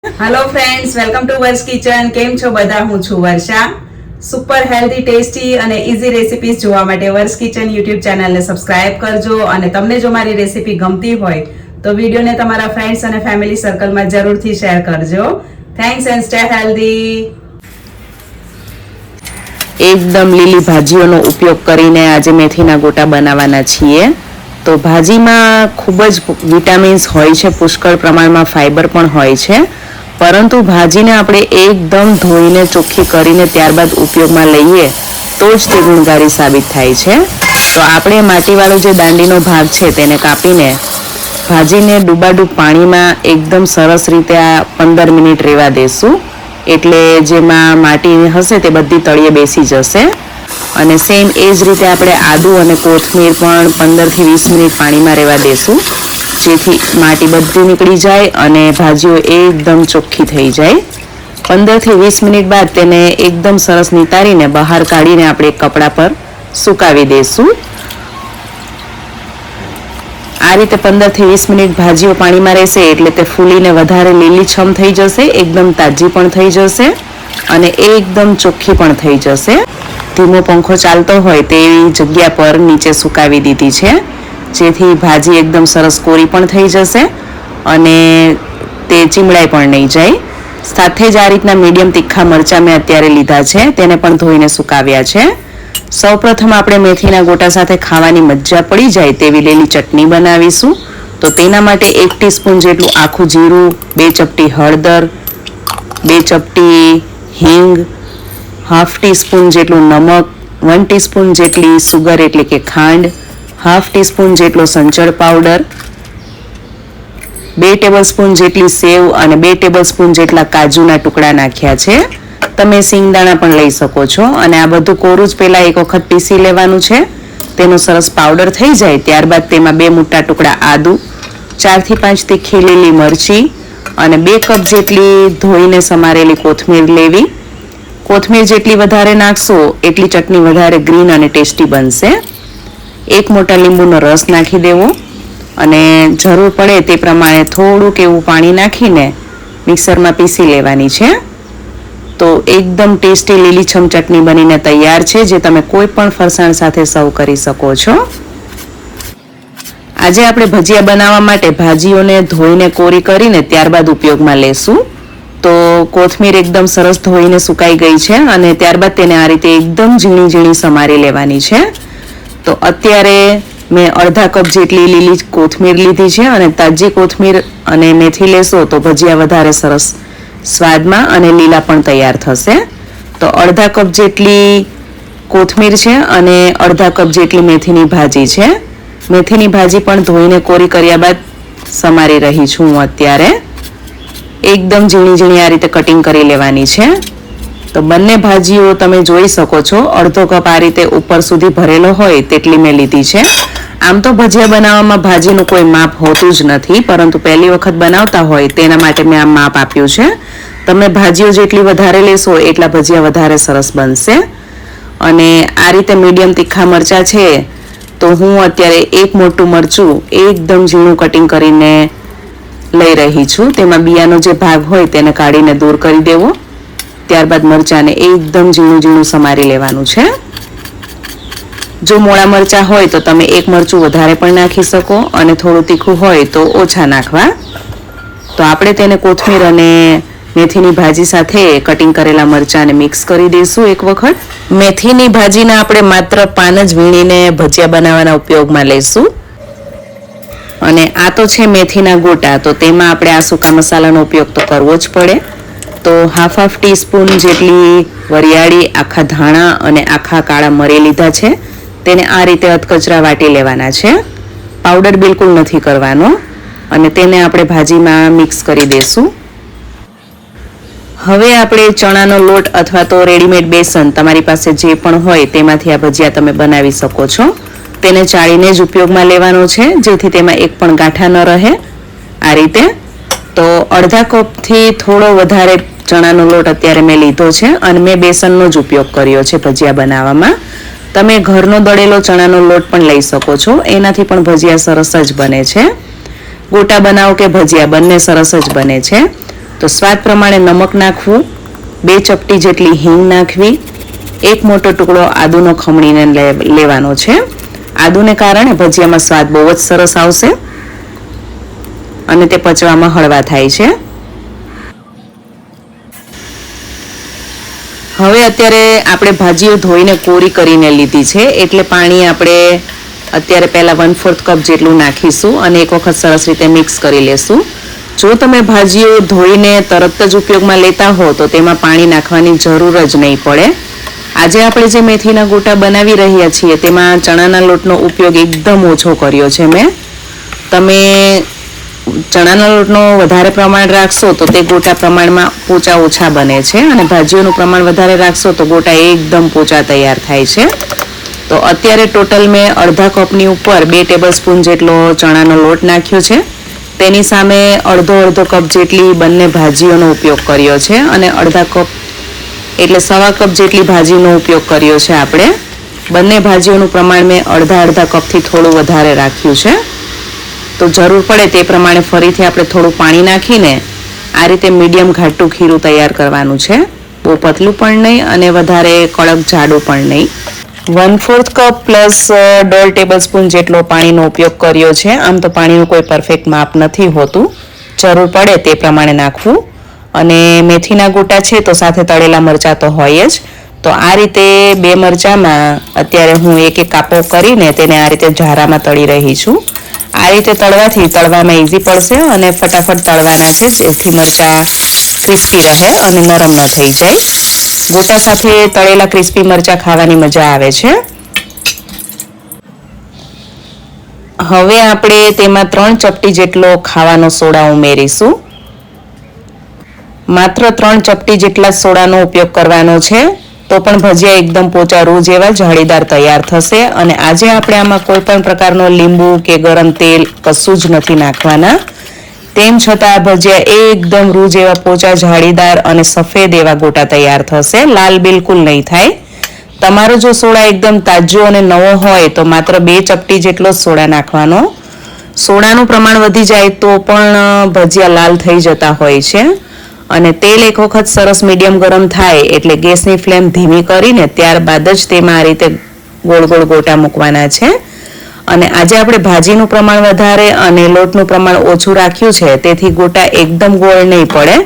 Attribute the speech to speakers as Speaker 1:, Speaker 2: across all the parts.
Speaker 1: Hello friends, welcome to Varsha's kitchen. કેમ છો બધા? હું છું વર્ષા. સુપર હેલ્ધી, ટેસ્ટી અને ઇઝી રેસિપીઝ જોવા માટે વર્સ કિચન યુટ્યુબ ચેનલને સબસ્ક્રાઇબ કરજો. અને તમને જો મારી રેસિપી ગમતી હોય તો વિડીયોને તમારા ફ્રેન્ડ્સ અને ફેમિલી સર્કલમાં જરૂરથી શેર કરજો. Thanks and stay healthy.
Speaker 2: એકદમ લીલી ભાજીઓનો ઉપયોગ કરીને આજે મેથીના ગોટા બનાવવાના છીએ. તો ભાજીમાં ખૂબ જ વિટામિન્સ હોય છે, પુષ્કળ પ્રમાણમાં ફાઇબર પણ હોય છે, પરંતુ ભાજીને આપણે એકદમ ધોઈને ચોખ્ખી કરીને ત્યારબાદ ઉપયોગમાં લઈએ તો જ તે ગુણકારી સાબિત થાય છે. તો આપણે માટીવાળો જે દાંડીનો ભાગ છે તેને કાપીને ભાજીને ડૂબાડૂબ પાણીમાં એકદમ સરસ રીતે આ 15 મિનિટ રહેવા દેશું, એટલે જેમાં માટી હશે તે બધી તળિયે બેસી જશે. અને સેમ એ જ રીતે આપણે આદુ અને કોથમીર પણ 15 થી 20 મિનિટ પાણીમાં રહેવા દેશું, જેથી માટી બધી નીકળી જાય અને ભાજીઓ એકદમ ચોખ્ખી થઈ જાય. 15 થી 20 મિનિટ બાદ તેને એકદમ સરસ નિતારીને બહાર કાઢીને આપણે એક કપડા પર સુકાવી દઈશું. આ રીતે 15 થી 20 મિનિટ ભાજીઓ પાણીમાં રહેશે એટલે તે ફૂલીને વધારે લીલીછમ થઈ જશે, એકદમ તાજી પણ થઈ જશે અને એકદમ ચોખ્ખી પણ થઈ જશે. ધીમો પંખો ચાલતો હોય તેવી જગ્યા પર નીચે સુકાવી દીધી છે, જેથી ભાજી એકદમ સરસ કોરી પણ થઈ જશે અને તે ચીમડાઈ પણ નહીં જાય. સાથે જ આ રીતના મીડિયમ તીખા મરચાં મેં અત્યારે લીધા છે, તેને પણ ધોઈને સુકાવ્યા છે. સૌપ્રથમ આપણે મેથીના ગોટા સાથે ખાવાની મજા પડી જાય તેવી લીલી ચટણી બનાવીશું. તો તેના માટે 1 ટીસ્પૂન જેટલું આખું જીરું, 2 ચપટી હળદર, 2 ચપટી હિંગ, હાફ ટીસ્પૂન જેટલું નમક, 1 ટીસ્પૂન જેટલી સુગર એટલે કે ખાંડ, હાફ ટીસ્પૂન જેટલો સંચળ પાવડર, 2 ટેબલસ્પૂન જેટલી સેવ અને 2 ટેબલસ્પૂન જેટલા કાજુના ટુકડા નાખ્યા છે. તમે સિંગદાણા પણ લઈ શકો છો. અને આ બધું કોરું જ પહેલાં એક વખત પીસી લેવાનું છે. તેનો સરસ પાવડર થઈ જાય ત્યારબાદ તેમાં 2 મોટા ટુકડા આદુ, 4 થી 5 તીખી લીલી મરચી અને 2 કપ જેટલી ધોઈને સમારેલી કોથમીર લેવી. કોથમીર જેટલી વધારે નાખશો એટલી ચટણી વધારે ગ્રીન અને ટેસ્ટી બનશે. 1 મોટા લીંબુનો રસ નાખી દેવો અને જરૂર પડે તે પ્રમાણે થોડુંક એવું પાણી નાખીને મિક્સરમાં પીસી લેવાની છે. તો એકદમ ટેસ્ટી લીલીછમ ચટણી બનીને તૈયાર છે, જે તમે કોઈ પણ ફરસાણ સાથે સર્વ કરી શકો છો. આજે આપણે ભજીયા બનાવવા માટે ભાજીઓને ધોઈને કોરી કરીને ત્યારબાદ ઉપયોગમાં લેશું. તો કોથમીર એકદમ સરસ ધોઈને સુકાઈ ગઈ છે અને ત્યારબાદ તેને આ રીતે એકદમ ઝીણી ઝીણી સમારી લેવાની છે. તો અત્યારે મેં અડધા કપ જેટલી લીલી કોથમીર લીધી છે અને તાજી કોથમીર અને મેથી લેશો તો ભજીયા વધારે સરસ સ્વાદમાં અને લીલા પણ તૈયાર થશે. તો અડધા કપ જેટલી કોથમીર છે અને અડધા કપ જેટલી મેથીની ભાજી છે. મેથીની ભાજી પણ ધોઈને કોરી કર્યા બાદ સમારી રહી છું હું અત્યારે. એકદમ ઝીણી ઝીણી આ રીતે કટિંગ કરી લેવાની છે. તો બંને ભાજીઓ તમે જોઈ શકો છો, અડધો કપ આ રીતે ઉપર સુધી ભરેલો હોય તેટલી મેં લીધી છે. આમ તો ભજીયા બનાવવામાં ભાજીનું કોઈ માપ હોતું જ નથી, પરંતુ પહેલી વખત બનાવતા હોય તેના માટે મેં આ માપ આપ્યું છે. તમે ભાજીઓ જેટલી વધારે લેશો એટલા ભજીયા વધારે સરસ બનશે. અને આ રીતે મીડિયમ તીખા મરચાં છે તો હું અત્યારે 1 મોટું મરચું એકદમ ઝીણું કટિંગ કરીને લઈ રહી છું. તેમાં બિયાનો જે ભાગ હોય તેને કાઢીને દૂર કરી દેવો. ત્યારબાદ મરચાંને એકદમ ઝીણું ઝીણું સમારી લેવાનું છે. જો મોળા મરચાં હોય તો તમે 1 મરચું વધારે પણ નાખી શકો અને થોડું તીખું હોય તો ઓછા નાખવા. તો આપણે તેને કોથમીર અને મેથીની ભાજી સાથે કટિંગ કરેલા મરચાંને મિક્સ કરી દઈશું એક વખત. મેથીની ભાજીના આપણે માત્ર પાન જ વીણીને ભજીયા બનાવવાના ઉપયોગમાં લઈશું. અને આ તો છે મેથીના ગોટા, તો તેમાં આપણે આ સૂકા મસાલાનો ઉપયોગ તો કરવો જ પડે. તો હાફ ટીસ્પૂન જેટલી વરિયાળી, આખા ધાણા અને આખા કાળા મરી લીધા છે. તેને આ રીતે અધકચરા વાટી લેવાના છે. પાવડર બિલકુલ નથી કરવાનો. અને તેને આપણે ભાજીમાં મિક્સ કરી દઈશું. હવે આપણે ચણાનો લોટ અથવા તો રેડીમેડ બેસન તમારી પાસે જે પણ હોય તેમાંથી આ ભજીયા તમે બનાવી શકો છો. તેને ચાળીને જ ઉપયોગમાં લેવાનો છે, જેથી તેમાં એક પણ ગાંઠા ન રહે. આ રીતે તો અડધા કપથી થોડો વધારે ચણાનો લોટ અત્યારે મેં લીધો છે અને મેં બેસનનો જ ઉપયોગ કર્યો છે ભજીયા બનાવવામાં. તમે ઘરનો દળેલો ચણાનો લોટ પણ લઈ શકો છો, એનાથી પણ ભજીયા સરસ જ બને છે. ગોટા બનાવો કે ભજીયા બંને સરસ જ બને છે. તો સ્વાદ પ્રમાણે નમક નાખવું, 2 ચપટી જેટલી હિંગ નાખવી, 1 મોટો ટુકડો આદુનો ખમણીને લેવાનો છે. આદુને કારણે ભજીયામાં સ્વાદ બહુ જ સરસ આવશે અને તે પચવામાં હળવા થાય છે. હવે અત્યારે આપણે ભાજીઓ ધોઈને કોરી કરીને લીધી છે, એટલે પાણી આપણે અત્યારે પહેલા 1/4 કપ જેટલું નાખીશું અને એક વખત સરસ રીતે મિક્સ કરી લેશું. જો તમે ભાજીઓ ધોઈને તરત જ ઉપયોગમાં લેતા હો તો તેમાં પાણી નાખવાની જરૂર જ નહીં પડે. આજે આપણે જે મેથીના ગોટા બનાવી રહ્યા છીએ તેમાં ચણાના લોટનો ઉપયોગ એકદમ ઓછો કર્યો છે મેં. તમે ચણાના લોટનો વધારે પ્રમાણ રાખશો તો તે ગોટા પ્રમાણમાં પોચા ઓછા બને છે અને ભાજીઓનું પ્રમાણ વધારે રાખશો તો ગોટા એકદમ પોચા તૈયાર થાય છે. તો અત્યારે ટોટલ મેં અડધા કપની ઉપર 2 ટેબલસ્પૂન જેટલો ચણાનો લોટ નાખ્યો છે. તેની સામે અડધો કપ જેટલી બંને ભાજીઓનો ઉપયોગ કર્યો છે અને અડધા કપ એટલે 1/4 કપ જેટલી ભાજીનો ઉપયોગ કર્યો છે આપણે. બંને ભાજીઓનું પ્રમાણ મેં અડધા કપથી થોડું વધારે રાખ્યું છે. તો જરૂર પડે તે પ્રમાણે ફરીથી આપણે થોડું પાણી નાખીને આ રીતે મીડિયમ ઘાટું ખીરું તૈયાર કરવાનું છે. બહુ પતલું પણ નહીં અને વધારે કડક જાડું પણ નહીં. 1/4 કપ પ્લસ 1.5 ટેબલસ્પૂન જેટલો પાણીનો ઉપયોગ કર્યો છે. આમ તો પાણીનું કોઈ પરફેક્ટ માપ નથી હોતું, જરૂર પડે તે પ્રમાણે નાખવું. અને મેથીના ગોટા છે તો સાથે તળેલા મરચાં તો હોય જ. તો આ રીતે 2 મરચાંમાં અત્યારે હું એક કાપો કરીને તેને આ રીતે ઝારામાં તળી રહી છું. આ રીતે તળવાથી તળવામાં ઇઝી પડશે અને ફટાફટ તળવાના છે, જેથી મરચાં ક્રિસ્પી રહે અને નરમ ન થઈ જાય. ગોટા સાથે તળેલા ક્રિસ્પી મરચાં ખાવાની મજા આવે છે. હવે આપણે તેમાં 3 ચપટી જેટલો ખાવાનો સોડા ઉમેરીશું. માત્ર 3 ચપટી જેટલા સોડાનો ઉપયોગ કરવાનો છે, તો પણ ભજીયા એકદમ પોચા રૂ જેવા જાળીદાર તૈયાર થશે. અને આજે આપણે આમાં કોઈ પણ પ્રકારનો લીંબુ કે ગરમ તેલ કશું જ નથી નાખવાના. તેમ છતાં આ ભજીયા એકદમ રૂ જેવા પોચા જાળીદાર અને સફેદ એવા ગોટા તૈયાર થશે. લાલ બિલકુલ નહીં થાય. તમારો જો સોડા એકદમ તાજો અને નવો હોય તો માત્ર 2 ચપટી જેટલો સોડા નાખવાનો. સોડાનું પ્રમાણ વધી જાય તો પણ ભજીયા લાલ થઈ જતા હોય છે. અને તેલ એક વખત સરસ મીડિયમ ગરમ થાય એટલે ગેસની ફ્લેમ ધીમી કરીને ત્યારબાદ જ તેમાં આ રીતે ગોળ ગોળ ગોટા મૂકવાના છે. અને આજે આપણે ભાજીનું પ્રમાણ વધારે અને લોટનું પ્રમાણ ઓછું રાખ્યું છે, તેથી ગોટા એકદમ ગોળ નહીં પડે.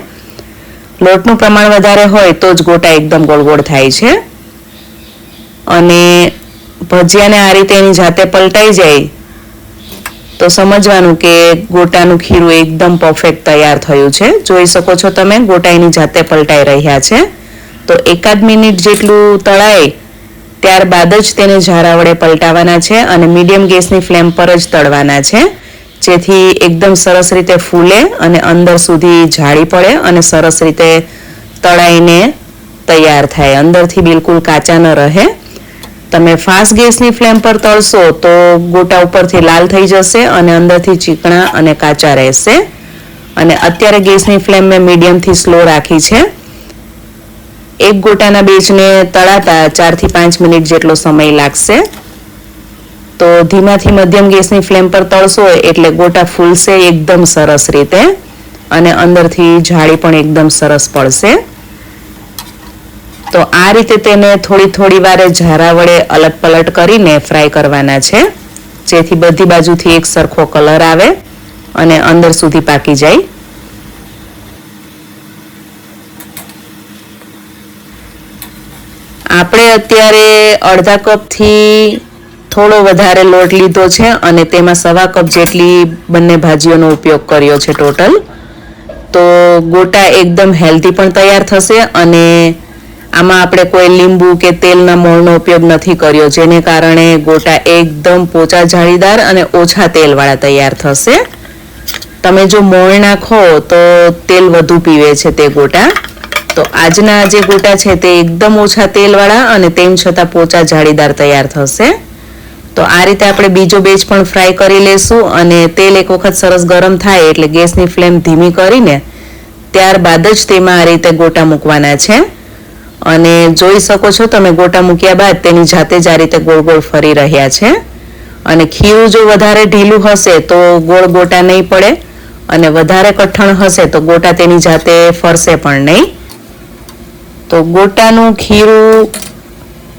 Speaker 2: લોટનું પ્રમાણ વધારે હોય તો જ ગોટા એકદમ ગોળ ગોળ થાય છે. અને ભજીયાને આ રીતે એની જાતે પલટાઈ જાય તો સમજવાનું કે ગોટાનું ખીરું એકદમ પરફેક્ટ તૈયાર થયું છે. જોઈ શકો છો તમે, ગોટા એની જાતે પલટાઈ રહ્યા છે. તો 1 મિનિટ જેટલું તળાય ત્યારબાદ જ તેને ઝારા વડે પલટાવવાના છે અને મીડિયમ ગેસની ફ્લેમ પર જ તળવાના છે, જેથી એકદમ સરસ રીતે ફૂલે અને અંદર સુધી જાળી પડે અને સરસ રીતે તળાઈને તૈયાર થાય, અંદરથી બિલકુલ કાચા ન રહે. તમે ફાસ્ટ ગેસની ફ્લેમ પર તળશો તો ગોટા ઉપરથી લાલ થઈ જશે અને અંદરથી ચીકણા અને કાચા રહેશે. અને અત્યારે ગેસની ફ્લેમ મેં મીડિયમથી સ્લો રાખી છે. એક ગોટાના બેચને તળાતા 4 થી 5 મિનિટ જેટલો સમય લાગશે. તો ધીમાથી મધ્યમ ગેસની ફ્લેમ પર તળશો એટલે ગોટા ફૂલશે એકદમ સરસ રીતે અને અંદરથી જાળી પણ એકદમ સરસ પડશે. તો આ રીતે તેને થોડી વારે ઝારા વડે અલટ પલટ કરીને ફ્રાય કરવાના છે, જેથી બધી બાજુથી એક સરખો કલર આવે અને અંદર સુધી પાકી જાય. આપણે અત્યારે અડધા કપથી થોડો વધારે લોટ લીધો છે અને તેમાં 1/4 કપ જેટલી બંને ભાજીઓનો ઉપયોગ કર્યો છે ટોટલ. તો ગોટા એકદમ હેલ્ધી પણ તૈયાર થશે અને આમાં આપણે કોઈ લીંબુ કે તેલના મોળનો ઉપયોગ નથી કર્યો, જેને કારણે ગોટા એકદમ પોચા જાળીદાર અને ઓછા તેલવાળા તૈયાર થશે. તમે જો મોળ નાખો તો તેલ વધુ પીવે છે તે ગોટા. તો આજના જે ગોટા છે તે એકદમ ઓછા તેલવાળા અને તેમ છતાં પોચા જાળીદાર તૈયાર થશે. તો આ રીતે આપણે બીજો બેચ પણ ફ્રાય કરી લેશું અને તેલ એક વખત સરસ ગરમ થાય એટલે ગેસની ફ્લેમ ધીમી કરીને ત્યારબાદ જ તેમાં આ રીતે ગોટા મૂકવાના છે. અને જોઈ શકો છો તમે, ગોટા મૂક્યા બાદ તેની જાતે જ આ રીતે ગોળ ગોળ ફરી રહ્યા છે. અને ખીરું જો વધારે ઢીલું હશે તો ગોળ ગોટા નહીં પડે અને વધારે કઠણ હશે તો ગોટા તેની જાતે ફરશે પણ નહીં. તો ગોટાનું ખીરું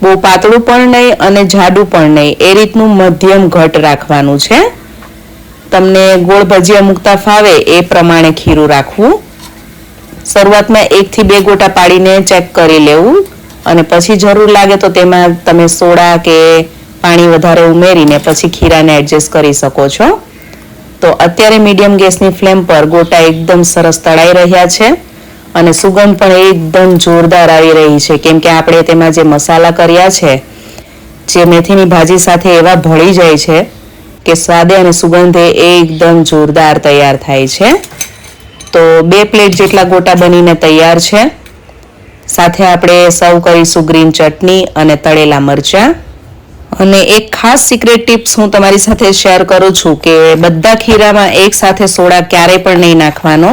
Speaker 2: બહુ પાતળું પણ નહીં અને જાડું પણ નહીં, એ રીતનું મધ્યમ ઘટ રાખવાનું છે. તમને ગોળ ભજીયા મૂકતા ફાવે એ પ્રમાણે ખીરું રાખવું. શરૂઆતમાં 1 થી 2 ગોટા પાડીને ચેક કરી લેવું અને પછી જરૂર લાગે તો તેમાં તમે સોડા કે પાણી વધારે ઉમેરીને પછી ખીરાને એડજસ્ટ કરી શકો છો. તો અત્યારે મીડિયમ ગેસની ફ્લેમ પર ગોટા એકદમ સરસ તળાઈ રહ્યા છે અને સુગંધ પણ એકદમ જોરદાર આવી રહી છે, કેમ કે આપણે તેમાં જે મસાલા કર્યા છે જે મેથીની ભાજી સાથે એવા ભળી જાય છે કે સ્વાદે અને સુગંધે એકદમ જોરદાર તૈયાર થાય છે. તો 2 પ્લેટ જેટલા ગોટા બનીને તૈયાર છે. સાથે આપણે સર્વ કરીશું ગ્રીન ચટણી અને તળેલા મરચાં. અને એક ખાસ સિક્રેટ ટિપ્સ હું તમારી સાથે શેર કરું છું કે બધા ખીરામાં એક સાથે સોડા ક્યારેય પણ નહીં નાખવાનો.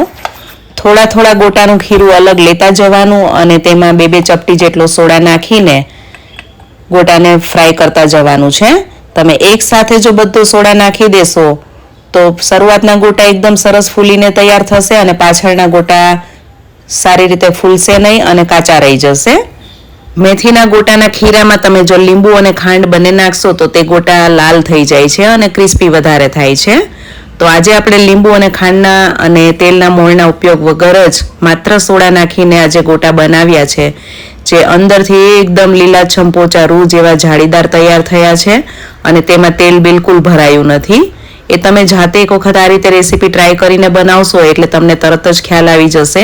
Speaker 2: થોડા થોડા ગોટાનું ખીરું અલગ લેતા જવાનું અને તેમાં 2-2 ચપટી જેટલો સોડા નાખીને ગોટાને ફ્રાય કરતા જવાનું છે. તમે એક સાથે જો બધું સોડા નાખી દેશો તો શરૂઆતના ગોટા એકદમ સરસ ફૂલીને તૈયાર થશે અને પાછળના ગોટા સારી રીતે ફૂલશે નહીં અને કાચા રહી જશે. મેથીના ગોટાના ખીરામાં તમે જો લીંબુ અને ખાંડ બંને નાખશો તો તે ગોટા લાલ થઈ જાય છે અને ક્રિસ્પી વધારે થાય છે. તો આજે આપણે લીંબુ અને ખાંડના અને તેલના મોળના ઉપયોગ વગર જ માત્ર સોડા નાખીને આજે ગોટા બનાવ્યા છે, જે અંદરથી એકદમ લીલાછમ પોચા રૂ જેવા જાળીદાર તૈયાર થયા છે અને તેમાં તેલ બિલકુલ ભરાયું નથી. એ તમે જાતે એક વખત આ રીતે રેસીપી ટ્રાય કરીને બનાવશો એટલે તમને તરત જ ખ્યાલ આવી જશે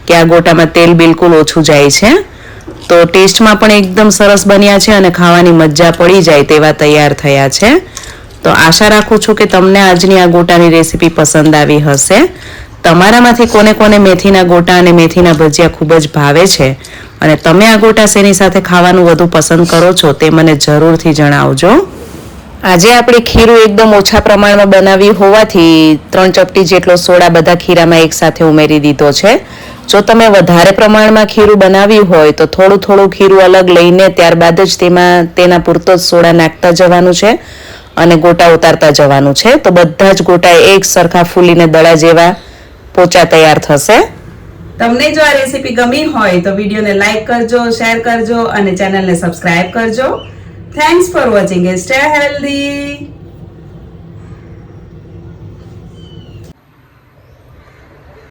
Speaker 2: કે આ ગોટામાં તેલ બિલકુલ ઓછું જાય છે. તો ટેસ્ટમાં પણ એકદમ સરસ બન્યા છે અને ખાવાની મજા પડી જાય તેવા તૈયાર થયા છે. તો આશા રાખું છું કે તમને આજની આ ગોટાની રેસીપી પસંદ આવી હશે. તમારામાંથી કોને કોને મેથીના ગોટા અને મેથીના ભજીયા ખૂબ જ ભાવે છે અને તમે આ ગોટા શેની સાથે ખાવાનું વધુ પસંદ કરો છો તે મને જરૂરથી જણાવજો. આજે આપણે ખીરું એકદમ ઓછા પ્રમાણમાં બનાવ્યું હોવાથી 3 ચપટી જેટલો સોડા બધા ખીરામાં એકસાથે ઉમેરી દીધો છે. જો તમે વધારે પ્રમાણમાં ખીરું બનાવ્યું હોય તો થોડું થોડું ખીરું અલગ લઈને ત્યારબાદ જ તેના પૂરતો જ સોડા નાખતા જવાનું છે અને ગોટા ઉતારતા જવાનું છે. તો બધા જ ગોટા એક સરખા ફૂલીને દડા જેવા પોચા તૈયાર થશે.
Speaker 1: તમને જો આ રેસીપી ગમી હોય તો વિડીયોને લાઈક કરજો, શેર કરજો અને ચેનલને સબસ્ક્રાઇબ કરજો. Thanks for watching. Stay healthy.